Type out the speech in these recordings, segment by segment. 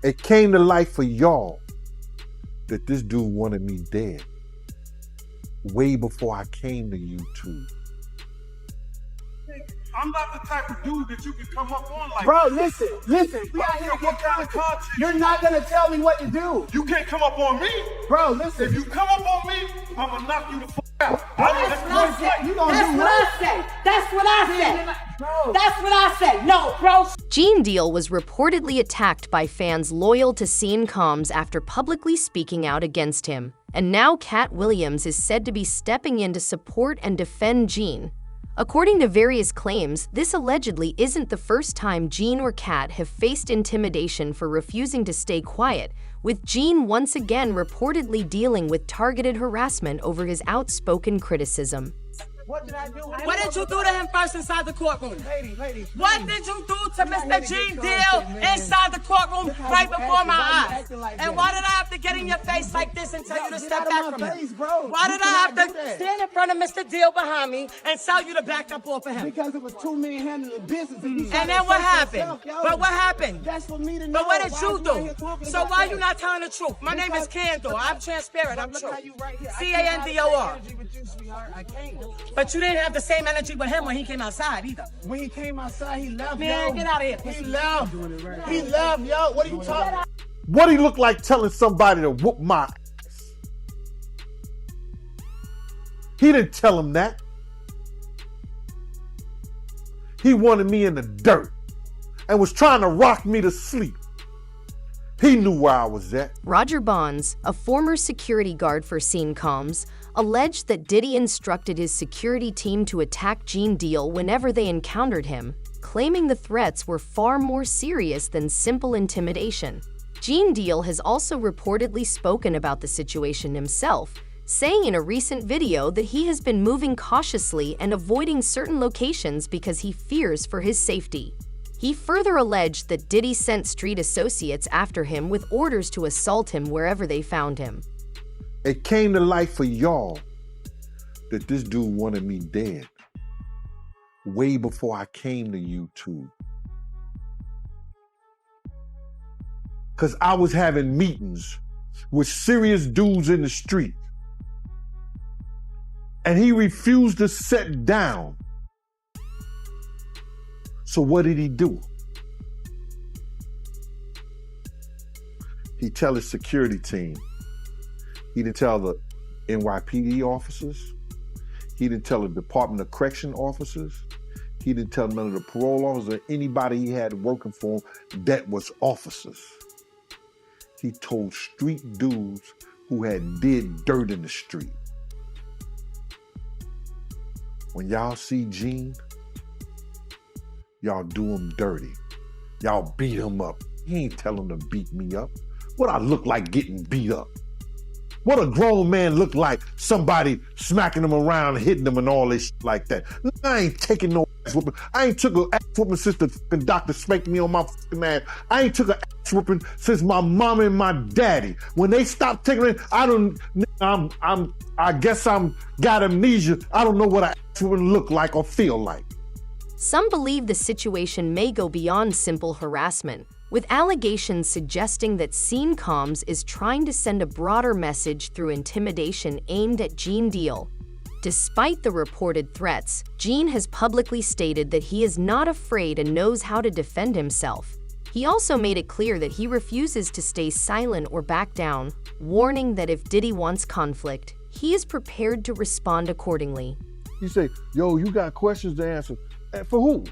It came to light for y'all that this dude wanted me dead way before I came to YouTube. I'm not the type of dude that you can come up on like Bro, listen. We out here what kind of content You're not gonna tell me what to do. You can't come up on me. Bro, listen. If you come up on me, I'm gonna knock you the fuck out. That's what I say. That's what I say. That's what I say. No, bro. Gene Deal was reportedly attacked by fans loyal to Scene Comms after publicly speaking out against him. And now Katt Williams is said to be stepping in to support and defend Gene. According to various claims, this allegedly isn't the first time Gene or Katt have faced intimidation for refusing to stay quiet, with Gene once again reportedly dealing with targeted harassment over his outspoken criticism. What did I do? What did you do to him first inside the courtroom? Lady. What did you do to Mr. Gene Deal inside the courtroom right before my eyes? And why did I have to get in your face like this and tell you to step back from him? Why did I have to stand in front of Mr. Deal behind me and tell you to back up off of him? Because it was two men handling business. And then what happened? But what happened? That's for me to know. But what did you do? So why are you not telling the truth? My name is Candor. I'm transparent. I'm true. Candor. But you didn't have the same energy with him when he came outside either. When he came outside, he left. Man, get out of here. He left. He left, yo. What are you talking about? What he look like telling somebody to whoop my ass? He didn't tell him that. He wanted me in the dirt and was trying to rock me to sleep. He knew where I was at. Roger Bonds, a former security guard for Scene Comms, alleged that Diddy instructed his security team to attack Gene Deal whenever they encountered him, claiming the threats were far more serious than simple intimidation. Gene Deal has also reportedly spoken about the situation himself, saying in a recent video that he has been moving cautiously and avoiding certain locations because he fears for his safety. He further alleged that Diddy sent street associates after him with orders to assault him wherever they found him. It came to light for y'all that this dude wanted me dead way before I came to YouTube. Because I was having meetings with serious dudes in the street. And he refused to sit down. So what did he do? He tell his security team. He didn't tell the NYPD officers. He didn't tell the Department of Correction officers. He didn't tell none of the parole officers or anybody he had working for him that was officers. He told street dudes who had did dirt in the street. When y'all see Gene, y'all do him dirty. Y'all beat him up. He ain't tell him to beat me up. What I look like getting beat up? What a grown man look like somebody smacking him around, hitting him and all this shit like that. I ain't taking no ass whooping. I ain't took an ass whooping since the fucking doctor spanked me on my fucking ass. I ain't took an ass whooping since my mama and my daddy. When they stopped taking it, I guess I'm got amnesia. I don't know what an ass whooping look like or feel like. Some believe the situation may go beyond simple harassment, with allegations suggesting that Scene Comms is trying to send a broader message through intimidation aimed at Gene Deal. Despite the reported threats, Gene has publicly stated that he is not afraid and knows how to defend himself. He also made it clear that he refuses to stay silent or back down, warning that if Diddy wants conflict, he is prepared to respond accordingly. He say, yo, you got questions to answer. For who?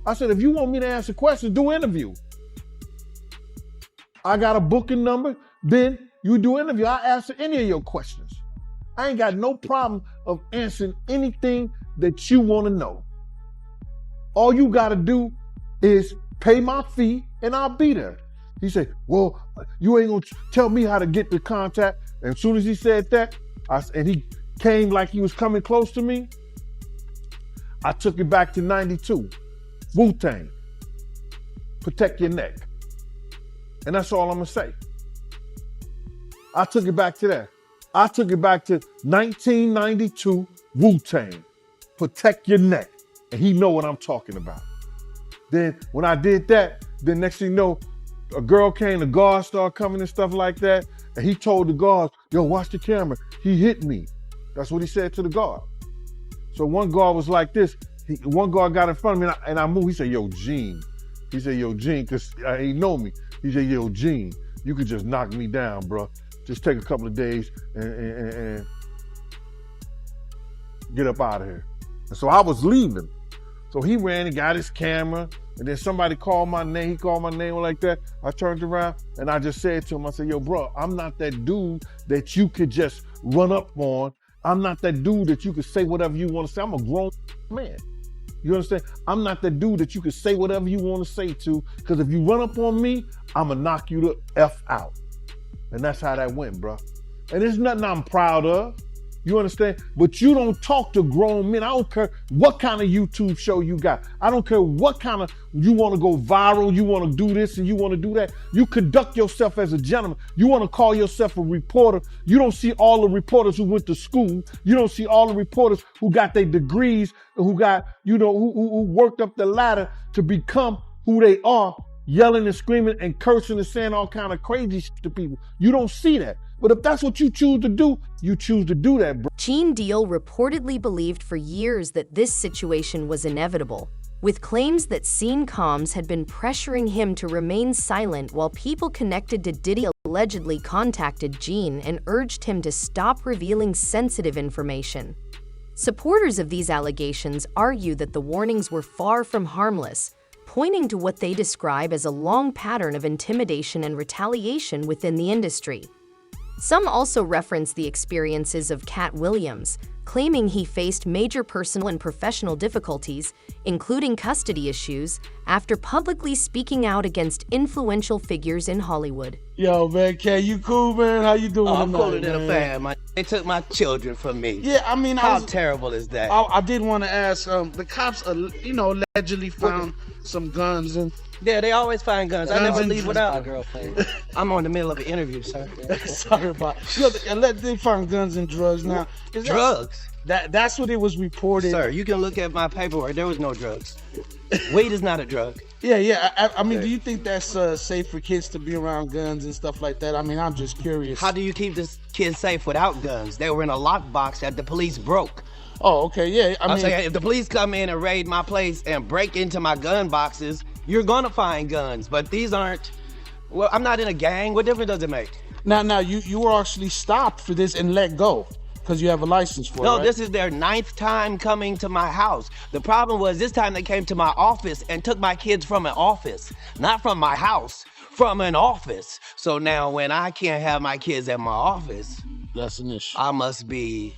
I said, if you want me to answer questions, do interview. I got a booking number, then you do interview. I answer any of your questions. I ain't got no problem of answering anything that you want to know. All you got to do is pay my fee and I'll be there. He said, well, you ain't going to tell me how to get the contact. And as soon as he said that, and he came like he was coming close to me, I took it back to 92. Wu-Tang. Protect your neck. And that's all I'm gonna say. I took it back to that. I took it back to 1992 Wu-Tang. Protect your neck. And he know what I'm talking about. Then when I did that, then next thing you know, a girl came, the guard started coming and stuff like that, and he told the guards, yo, watch the camera. He hit me. That's what he said to the guard. So one guard was like this. One guard got in front of me and I moved. He said, yo, Gene. He said, yo, Gene, because he know me. He said, yo, Gene, you could just knock me down, bro. Just take a couple of days and get up out of here. And so I was leaving. So he ran and got his camera, and then somebody called my name. He called my name like that. I turned around and I just said to him, I said, yo, bro, I'm not that dude that you could just run up on. I'm not that dude that you could say whatever you want to say. I'm a grown man. You understand? I'm not that dude that you could say whatever you want to say to, because if you run up on me, I'm going to knock you the F out. And that's how that went, bro. And there's nothing I'm proud of. You understand? But you don't talk to grown men. I don't care what kind of YouTube show you got. I don't care what kind of, you want to go viral, you want to do this and you want to do that. You conduct yourself as a gentleman. You want to call yourself a reporter. You don't see all the reporters who went to school. You don't see all the reporters who got their degrees, who got, who worked up the ladder to become who they are, yelling and screaming and cursing and saying all kind of crazy shit to people. You don't see that. But if that's what you choose to do, you choose to do that, bro. Gene Deal reportedly believed for years that this situation was inevitable, with claims that scene comms had been pressuring him to remain silent while people connected to Diddy allegedly contacted Gene and urged him to stop revealing sensitive information. Supporters of these allegations argue that the warnings were far from harmless, pointing to what they describe as a long pattern of intimidation and retaliation within the industry. Some also reference the experiences of Katt Williams, claiming he faced major personal and professional difficulties, including custody issues, after publicly speaking out against influential figures in Hollywood. Yo, man, K, you cool, man? How you doing? I'm cooler than a fan, man. They took my children from me. Yeah, I mean, how terrible is that? I did want to ask, the cops, allegedly found some guns and. Yeah, they always find guns. I never leave without my girlfriend. I'm on the middle of an interview, sir. Sorry about it. They found guns and drugs now. Drugs? That's what it was reported. Sir, you can look at my paperwork. There was no drugs. Weed is not a drug. Yeah. I mean, do you think that's safe for kids to be around guns and stuff like that? I mean, I'm just curious. How do you keep this kid safe without guns? They were in a lockbox that the police broke. Oh, okay, yeah. I'm saying, if the police come in and raid my place and break into my gun boxes, you're gonna find guns, but these aren't, well, I'm not in a gang. What difference does it make? Now, you were actually stopped for this and let go because you have a license for it, No, right? This is their 9th time coming to my house. The problem was this time they came to my office and took my kids from an office, not from my house, from an office. So now when I can't have my kids at my office, that's an issue. I must be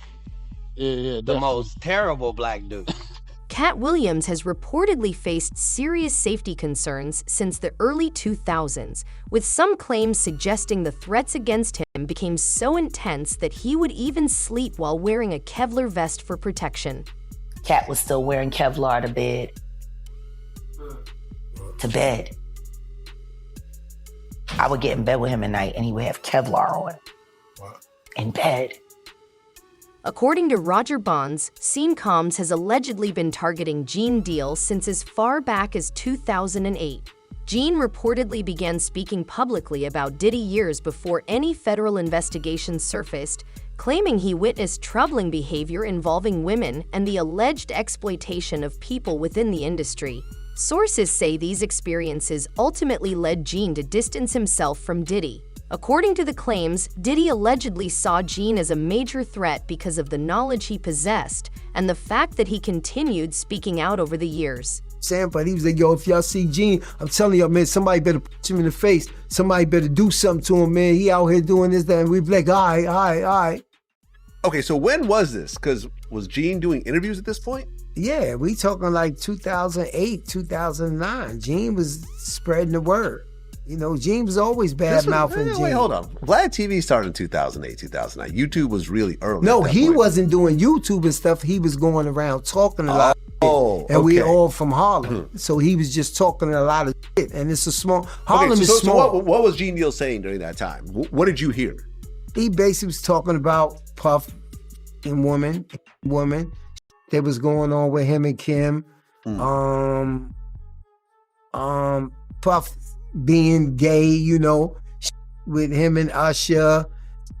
the most terrible black dude. Katt Williams has reportedly faced serious safety concerns since the early 2000s, with some claims suggesting the threats against him became so intense that he would even sleep while wearing a Kevlar vest for protection. Katt was still wearing Kevlar to bed. I would get in bed with him at night and he would have Kevlar on. In bed. According to Roger Bonds, Scene Comms has allegedly been targeting Gene Deal since as far back as 2008. Gene reportedly began speaking publicly about Diddy years before any federal investigation surfaced, claiming he witnessed troubling behavior involving women and the alleged exploitation of people within the industry. Sources say these experiences ultimately led Gene to distance himself from Diddy. According to the claims, Diddy allegedly saw Gene as a major threat because of the knowledge he possessed and the fact that he continued speaking out over the years. But he was like, yo, if y'all see Gene, I'm telling y'all, man, somebody better punch him in the face. Somebody better do something to him, man. He out here doing this, that, and we'd be like, all right. Okay, so when was this? Because was Gene doing interviews at this point? Yeah, we talking like 2008, 2009. Gene was spreading the word. You know, Gene was always bad-mouthing Gene. Wait, hold on. Vlad TV started in 2008, 2009. YouTube was really early. No, he wasn't doing YouTube and stuff. He was going around talking a lot of shit. And we all from Harlem. So he was just talking a lot of shit. And it's a small, Harlem is small. So what was Gene Deal saying during that time? What did you hear? He basically was talking about Puff and woman that was going on with him and Kim. Puff being gay, you know, with him and Usher,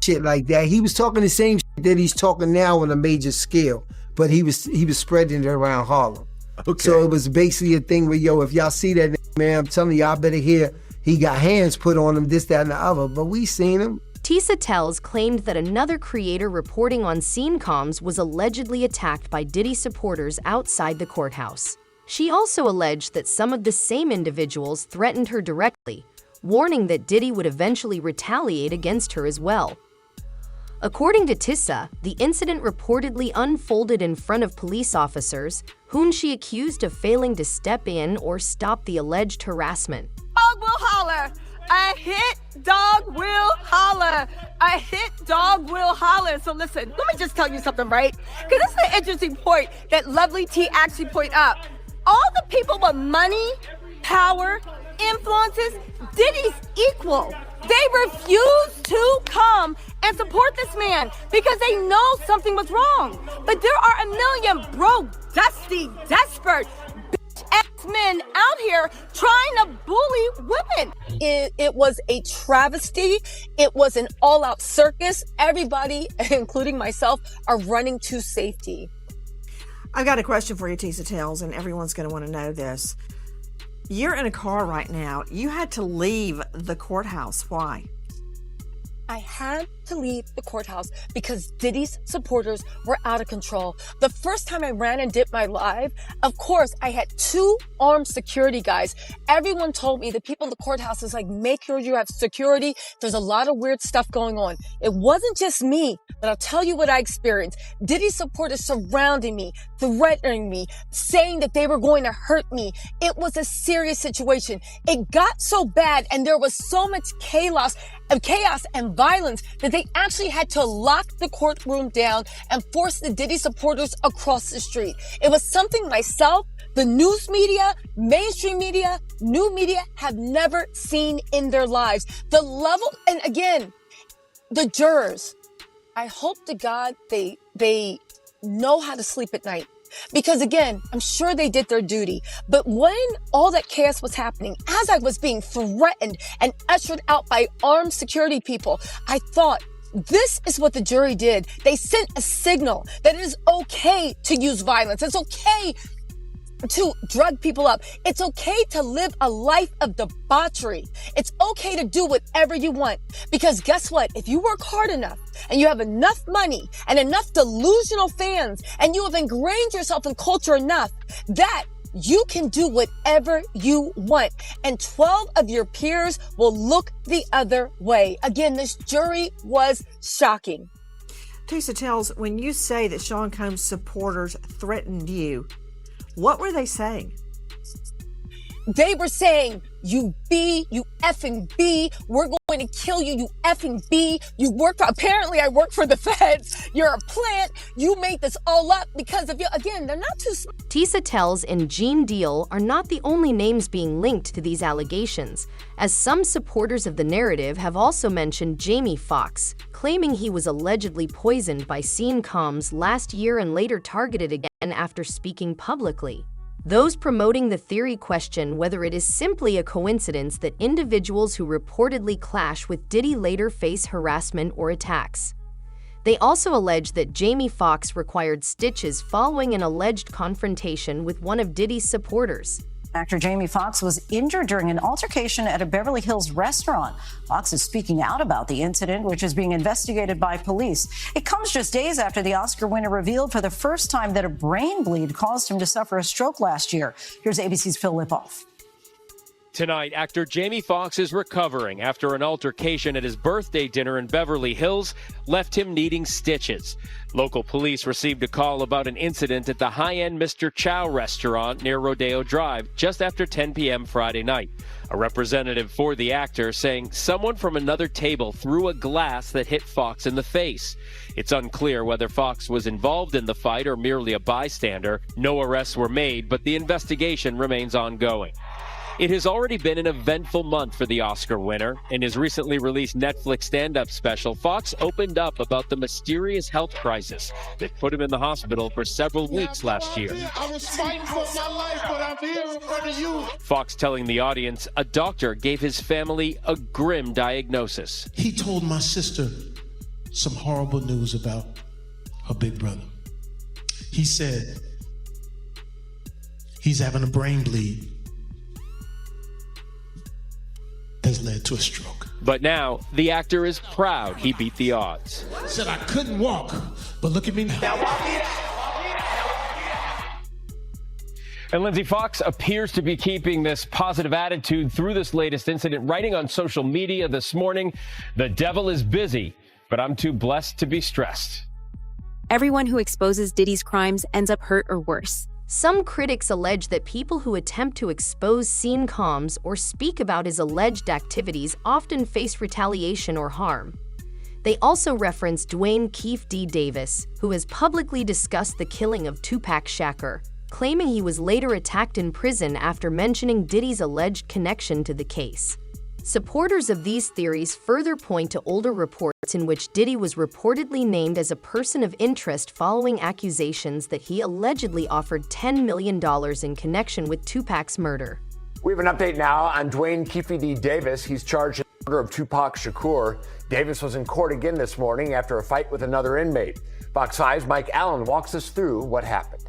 shit like that. He was talking the same shit that he's talking now on a major scale, but he was spreading it around Harlem. Okay. So it was basically a thing where, yo, if y'all see that, man, I'm telling y'all better hear he got hands put on him, this, that, and the other. But we seen him. Tisa Tells claimed that another creator reporting on scene comms was allegedly attacked by Diddy supporters outside the courthouse. She also alleged that some of the same individuals threatened her directly, warning that Diddy would eventually retaliate against her as well. According to Tissa, the incident reportedly unfolded in front of police officers, whom she accused of failing to step in or stop the alleged harassment. Dog will holler. A hit dog will holler. A hit dog will holler. So listen, let me just tell you something, right? Because this is an interesting point that Lovely T actually point up. All the people with money, power, influences, Diddy's equal. They refuse to come and support this man because they know something was wrong. But there are a million broke, dusty, desperate, bitch-ass men out here trying to bully women. It was a travesty. It was an all-out circus. Everybody, including myself, are running to safety. I've got a question for you, Tisa Tells, and everyone's going to want to know this. You're in a car right now. You had to leave the courthouse. Why? I had to leave the courthouse because Diddy's supporters were out of control. The first time I ran and did my live, of course, I had 2 armed security guys. Everyone told me, the people in the courthouse is like, make sure you have security. There's a lot of weird stuff going on. It wasn't just me, but I'll tell you what I experienced. Diddy's supporters surrounding me, threatening me, saying that they were going to hurt me. It was a serious situation. It got so bad and there was so much chaos and violence that they actually had to lock the courtroom down and force the Diddy supporters across the street. It was something myself, the news media, mainstream media, new media have never seen in their lives. The level, and again, the jurors, I hope to God they know how to sleep at night. Because again, I'm sure they did their duty. But when all that chaos was happening, as I was being threatened and ushered out by armed security people, I thought, this is what the jury did. They sent a signal that it is okay to use violence. It's okay to drug people up. It's okay to live a life of debauchery. It's okay to do whatever you want. Because guess what? If you work hard enough and you have enough money and enough delusional fans and you have ingrained yourself in culture enough that you can do whatever you want. And 12 of your peers will look the other way. Again, this jury was shocking. Tisa Tells, when you say that Sean Combs supporters threatened you, what were they saying? They were saying, you B, you effing B, we're going to kill you, you effing B. Apparently I work for the feds. You're a plant. You made this all up because of you. Again, they're not too smart. Tisa Tells and Gene Deal are not the only names being linked to these allegations, as some supporters of the narrative have also mentioned Jamie Foxx, claiming he was allegedly poisoned by scene comms last year and later targeted again after speaking publicly. Those promoting the theory question whether it is simply a coincidence that individuals who reportedly clash with Diddy later face harassment or attacks. They also allege that Jamie Foxx required stitches following an alleged confrontation with one of Diddy's supporters. Actor Jamie Foxx was injured during an altercation at a Beverly Hills restaurant. Foxx is speaking out about the incident, which is being investigated by police. It comes just days after the Oscar winner revealed for the first time that a brain bleed caused him to suffer a stroke last year. Here's ABC's Phil Lipoff. Tonight, actor Jamie Foxx is recovering after an altercation at his birthday dinner in Beverly Hills left him needing stitches. Local police received a call about an incident at the high-end Mr. Chow restaurant near Rodeo Drive just after 10 p.m. Friday night. A representative for the actor saying someone from another table threw a glass that hit Foxx in the face. It's unclear whether Foxx was involved in the fight or merely a bystander. No arrests were made, but the investigation remains ongoing. It has already been an eventful month for the Oscar winner. In his recently released Netflix stand-up special, Fox opened up about the mysterious health crisis that put him in the hospital for several weeks last year. I was fighting for my life, but I'm here in front of you. Fox telling the audience a doctor gave his family a grim diagnosis. He told my sister some horrible news about her big brother. He said he's having a brain bleed that's led to a stroke. But now, the actor is proud he beat the odds. Said I couldn't walk, but look at me now. And Lindsay, Fox appears to be keeping this positive attitude through this latest incident, writing on social media this morning, "The devil is busy, but I'm too blessed to be stressed." Everyone who exposes Diddy's crimes ends up hurt or worse. Some critics allege that people who attempt to expose Sean Combs or speak about his alleged activities often face retaliation or harm. They also reference Dwayne Keefe D. Davis, who has publicly discussed the killing of Tupac Shakur, claiming he was later attacked in prison after mentioning Diddy's alleged connection to the case. Supporters of these theories further point to older reports in which Diddy was reportedly named as a person of interest following accusations that he allegedly offered $10 million in connection with Tupac's murder. We have an update now on Dwayne Keefe D. Davis. He's charged in the murder of Tupac Shakur. Davis was in court again this morning after a fight with another inmate. Fox 5's Mike Allen walks us through what happened.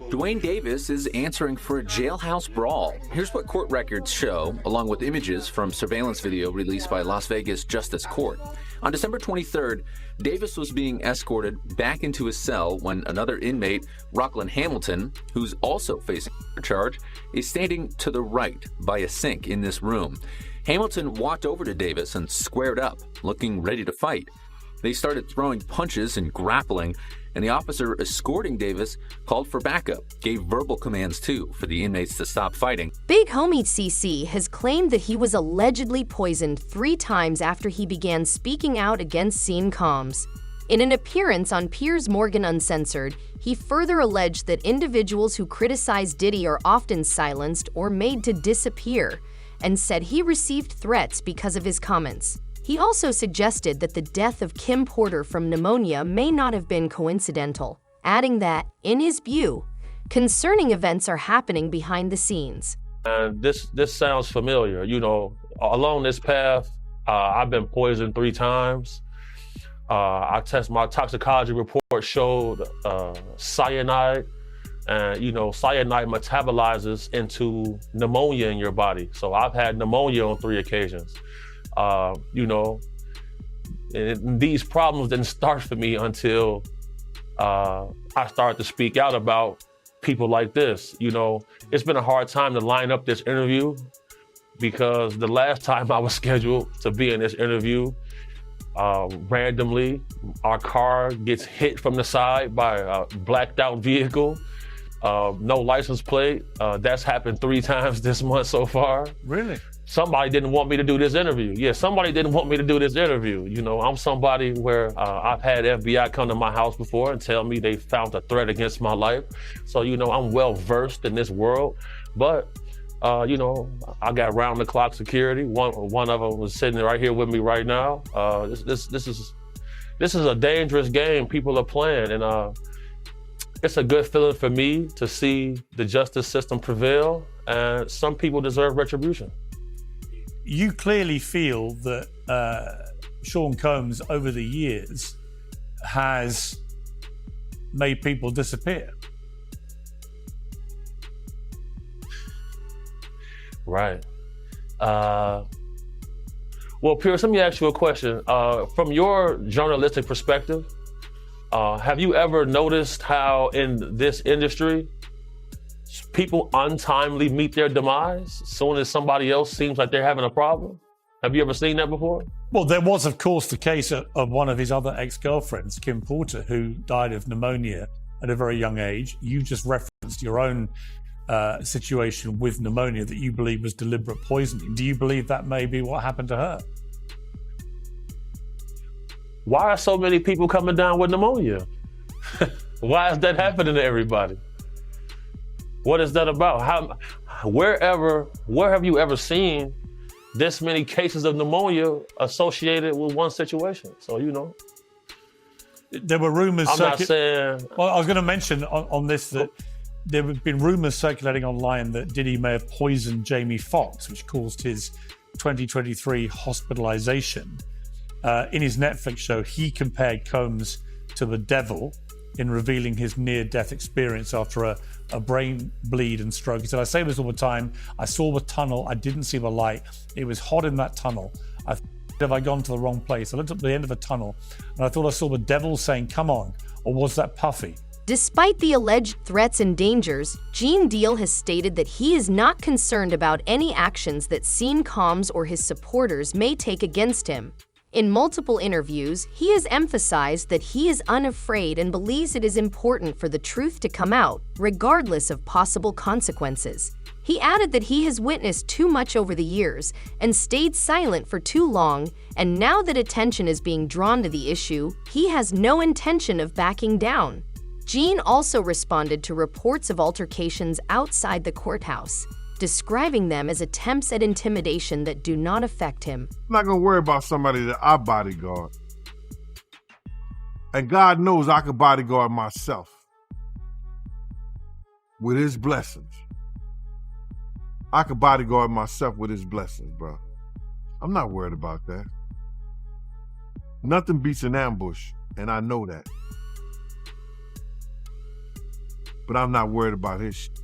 Dwayne Davis is answering for a jailhouse brawl. Here's what court records show, along with images from surveillance video released by Las Vegas Justice Court. On December 23rd, Davis was being escorted back into his cell when another inmate, Rockland Hamilton, who's also facing a charge, is standing to the right by a sink in this room. Hamilton walked over to Davis and squared up, looking ready to fight. They started throwing punches and grappling, and the officer escorting Davis called for backup, gave verbal commands too for the inmates to stop fighting. Big Homie CC has claimed that he was allegedly poisoned 3 times after he began speaking out against Sean Combs. In an appearance on Piers Morgan Uncensored, he further alleged that individuals who criticize Diddy are often silenced or made to disappear, and said he received threats because of his comments. He also suggested that the death of Kim Porter from pneumonia may not have been coincidental, adding that, in his view, concerning events are happening behind the scenes. This sounds familiar. You know, along this path, I've been poisoned 3 times. My toxicology report showed cyanide, and cyanide metabolizes into pneumonia in your body. So I've had pneumonia on 3 occasions. And these problems didn't start for me until I started to speak out about people like this. It's been a hard time to line up this interview because the last time I was scheduled to be in this interview, randomly, our car gets hit from the side by a blacked out vehicle. No license plate. That's happened 3 times this month so far. Really? Somebody didn't want me to do this interview. Yeah, somebody didn't want me to do this interview. I'm somebody where I've had FBI come to my house before and tell me they found a threat against my life. So, I'm well versed in this world. But, I got round the clock security. One of them was sitting right here with me right now. This is a dangerous game people are playing, and it's a good feeling for me to see the justice system prevail, and some people deserve retribution. You clearly feel that Sean Combs over the years has made people disappear. Right. Well, Pierce, let me ask you a question. From your journalistic perspective, have you ever noticed how in this industry, people untimely meet their demise as soon as somebody else seems like they're having a problem? Have you ever seen that before? Well, there was, of course, the case of one of his other ex-girlfriends, Kim Porter, who died of pneumonia at a very young age. You just referenced your own situation with pneumonia that you believe was deliberate poisoning. Do you believe that may be what happened to her? Why are so many people coming down with pneumonia? Why is that happening to everybody? What is that about? where have you ever seen this many cases of pneumonia associated with one situation? So, you know. There were rumors. I'm not saying. Well, I was going to mention on this that there have been rumors circulating online that Diddy may have poisoned Jamie Foxx, which caused his 2023 hospitalization. In his Netflix show, he compared Combs to the devil in revealing his near-death experience after a brain bleed and stroke. He said, I say this all the time. I saw the tunnel. I didn't see the light. It was hot in that tunnel. Have I gone to the wrong place? I looked at the end of the tunnel and I thought I saw the devil saying, come on, or was that Puffy? Despite the alleged threats and dangers, Gene Deal has stated that he is not concerned about any actions that Sean Combs or his supporters may take against him. In multiple interviews, he has emphasized that he is unafraid and believes it is important for the truth to come out, regardless of possible consequences. He added that he has witnessed too much over the years and stayed silent for too long, and now that attention is being drawn to the issue, he has no intention of backing down. Gene also responded to reports of altercations outside the courthouse, describing them as attempts at intimidation that do not affect him. I'm not gonna worry about somebody that I bodyguard. And God knows I can bodyguard myself with his blessings. I could bodyguard myself with his blessings, bro. I'm not worried about that. Nothing beats an ambush, and I know that. But I'm not worried about his shit.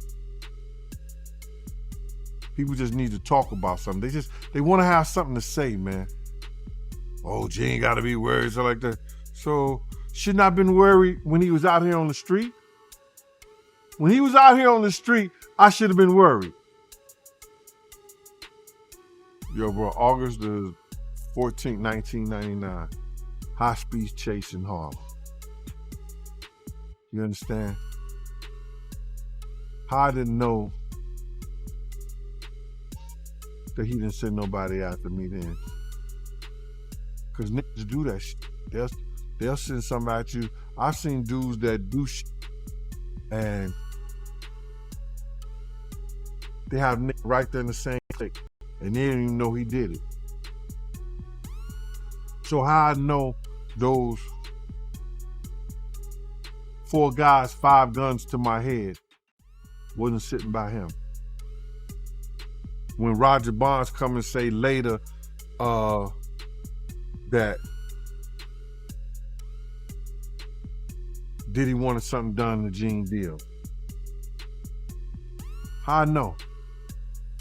People just need to talk about something. They want to have something to say, man. Oh, Gene gotta be worried, so like that. So, shouldn't I have been worried when he was out here on the street? When he was out here on the street, I should have been worried. Yo, bro, August the 14th, 1999. High-speed chase in Harlem. You understand? How I didn't know that he didn't send nobody after me then. Because niggas do that shit. They'll send somebody at you. I've seen dudes that do shit and they have niggas right there in the same clique. And they didn't even know he did it. So how I know those 4 guys, 5 guns to my head wasn't sitting by him. When Roger Bonds come and say later that Diddy wanted something done to Gene Deal. How I know?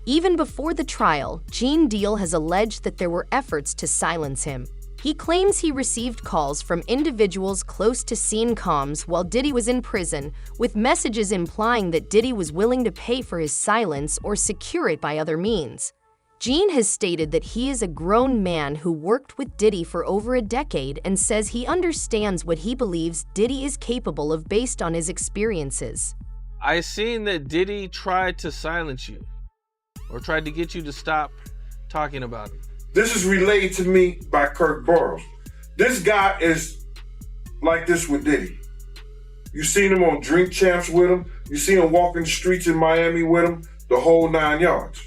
Even before the trial, Gene Deal has alleged that there were efforts to silence him. He claims he received calls from individuals close to Sean Combs while Diddy was in prison, with messages implying that Diddy was willing to pay for his silence or secure it by other means. Gene has stated that he is a grown man who worked with Diddy for over a decade and says he understands what he believes Diddy is capable of based on his experiences. I seen that Diddy tried to silence you or tried to get you to stop talking about it. This is relayed to me by Kirk Burrows. This guy is like this with Diddy. You seen him on Drink Champs with him. You seen him walking the streets in Miami with him, the whole 9 yards.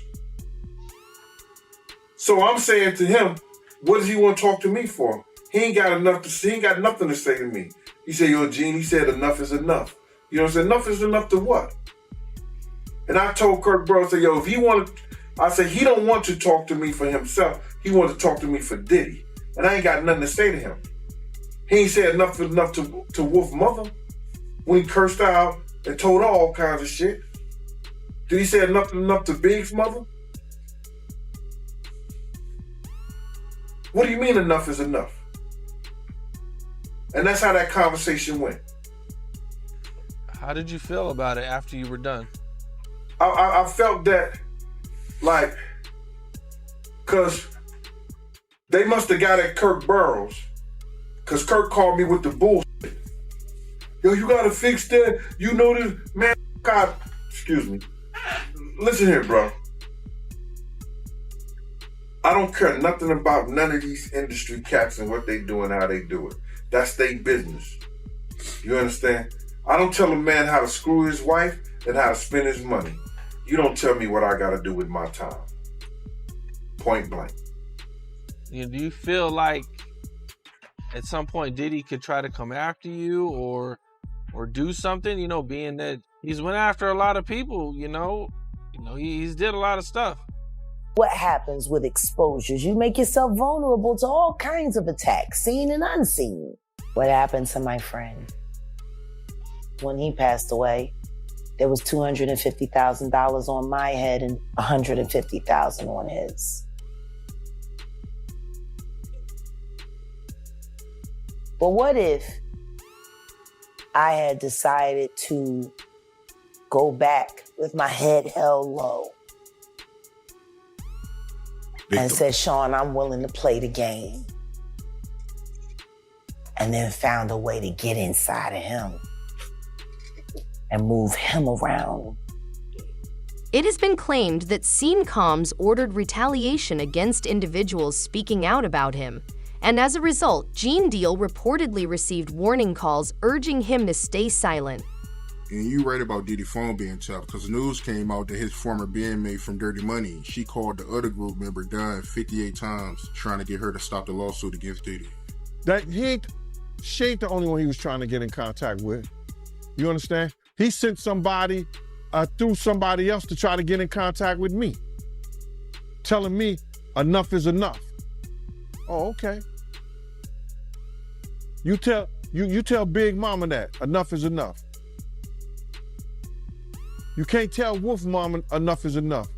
So I'm saying to him, what does he want to talk to me for? He ain't got nothing to say to me. He said, yo, Gene, he said enough is enough. You know what I'm saying? Enough is enough to what? And I told Kirk Burrows, I said, yo, if he wanted, I said, he don't want to talk to me for himself. He wanted to talk to me for Diddy. And I ain't got nothing to say to him. He ain't said enough is enough to Wolf Mother when he cursed out and told her all kinds of shit. Did he say enough to Big's mother? What do you mean enough is enough? And that's how that conversation went. How did you feel about it after you were done? I felt that, like, because they must have got at Kirk Burrows, because Kirk called me with the bullshit. Yo, you got to fix that. You know this. Man, God, excuse me. Listen here, bro. I don't care nothing about none of these industry cats and what they do and how they do it. That's their business. You understand? I don't tell a man how to screw his wife and how to spend his money. You don't tell me what I got to do with my time. Point blank. Do you feel like at some point Diddy could try to come after you or do something? You know, being that he's went after a lot of people. He's did a lot of stuff. What happens with exposures? You make yourself vulnerable to all kinds of attacks, seen and unseen. What happened to my friend? When he passed away, there was $250,000 on my head and $150,000 on his. But what if I had decided to go back with my head held low and said, Sean, I'm willing to play the game, and then found a way to get inside of him and move him around? It has been claimed that scene comms ordered retaliation against individuals speaking out about him, and as a result, Gene Deal reportedly received warning calls urging him to stay silent. And you right about Diddy phone being tapped, because news came out that his former bandmate from Dirty Money, she called the other group member Dunn 58 times trying to get her to stop the lawsuit against Diddy. She ain't the only one he was trying to get in contact with. You understand? He sent somebody through somebody else to try to get in contact with me, telling me enough is enough. Oh, okay. You tell Big Mama that enough is enough. You can't tell Wolf Mama enough is enough.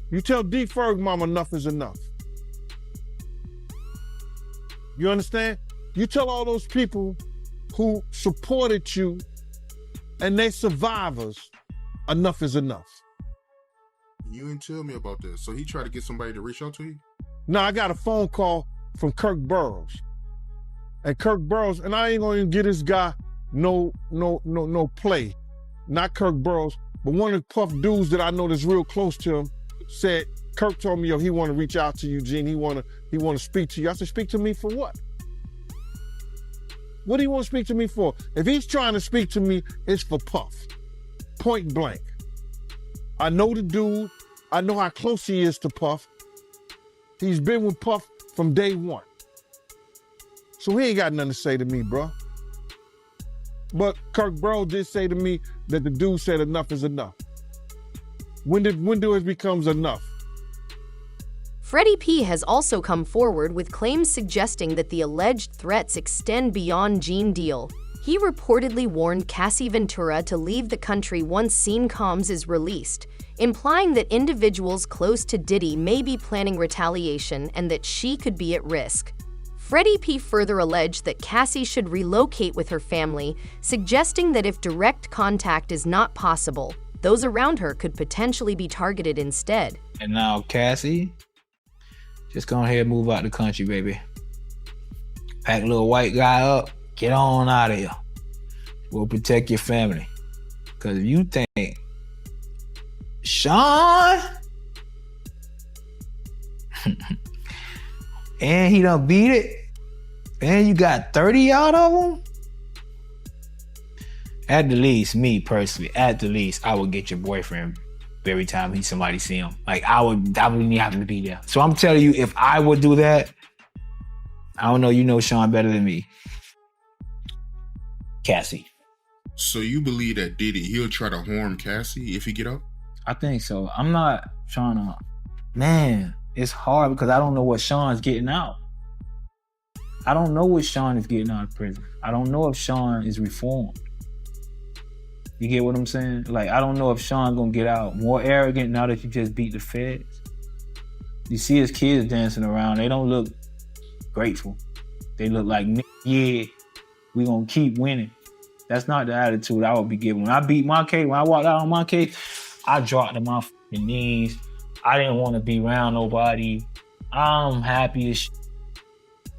You tell D Ferg Mama enough is enough. You understand? You tell all those people who supported you and they survivors, enough is enough. You didn't tell me about that. So he tried to get somebody to reach out to you? Now I got a phone call from Kirk Burroughs. And Kirk Burroughs, and I ain't gonna give this guy no play. Not Kirk Burroughs, but one of the Puff dudes that I know that's real close to him said, Kirk told me, yo, he wanna reach out to you, Gene. He wanna speak to you. I said, speak to me for what? What do you want to speak to me for? If he's trying to speak to me, it's for Puff. Point blank. I know the dude. I know how close he is to Puff. He's been with Puff from day one. So he ain't got nothing to say to me, bro. But Kirk Burroughs did say to me that the dude said enough is enough. When do it becomes enough? Freddie P has also come forward with claims suggesting that the alleged threats extend beyond Gene Deal. He reportedly warned Cassie Ventura to leave the country once Scene Comms is released, implying that individuals close to Diddy may be planning retaliation and that she could be at risk. Freddie P further alleged that Cassie should relocate with her family, suggesting that if direct contact is not possible, those around her could potentially be targeted instead. And now, Cassie, just go ahead and move out the country, baby. Pack a little white guy up, get on out of here. We'll protect your family. Because if you think, Sean, and he done beat it, and you got 30 out of him, at the least, me personally, at the least, I would get your boyfriend every time somebody see him. Like, I wouldn't have to be there. So I'm telling you, if I would do that, I don't know, you know Sean better than me. Cassie. So you believe that Diddy, he'll try to harm Cassie if he get up? I think so. I'm not trying to, man, it's hard because I don't know what Sean's getting out. I don't know what Sean is getting out of prison. I don't know if Sean is reformed. You get what I'm saying? Like, I don't know if Sean's gonna get out more arrogant now that you just beat the feds. You see his kids dancing around, they don't look grateful. They look like, yeah, we gonna keep winning. That's not the attitude I would be giving. When I beat my case, when I walked out on my case, I dropped to my fucking knees. I didn't want to be around nobody. I'm happy as shit.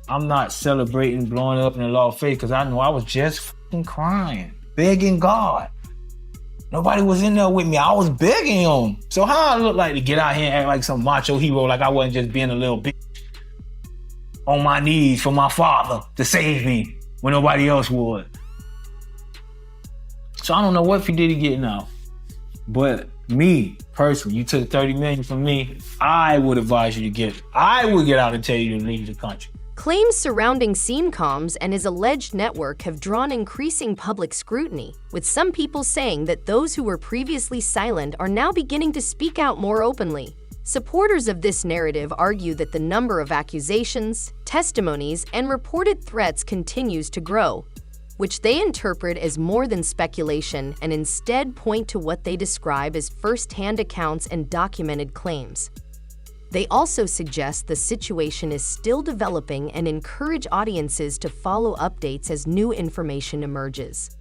I'm not celebrating blowing up in the law face because I know I was just fucking crying, begging God. Nobody was in there with me. I was begging him. So how I look like to get out here and act like some macho hero, like I wasn't just being a little bitch on my knees for my father to save me when nobody else would. So I don't know what P. Diddy getting out. But me, personally, you took 30 million from me, I would advise you to get it. I would get out and tell you to leave the country. Claims surrounding Scene Comms and his alleged network have drawn increasing public scrutiny, with some people saying that those who were previously silent are now beginning to speak out more openly. Supporters of this narrative argue that the number of accusations, testimonies, and reported threats continues to grow, which they interpret as more than speculation and instead point to what they describe as first-hand accounts and documented claims. They also suggest the situation is still developing and encourage audiences to follow updates as new information emerges.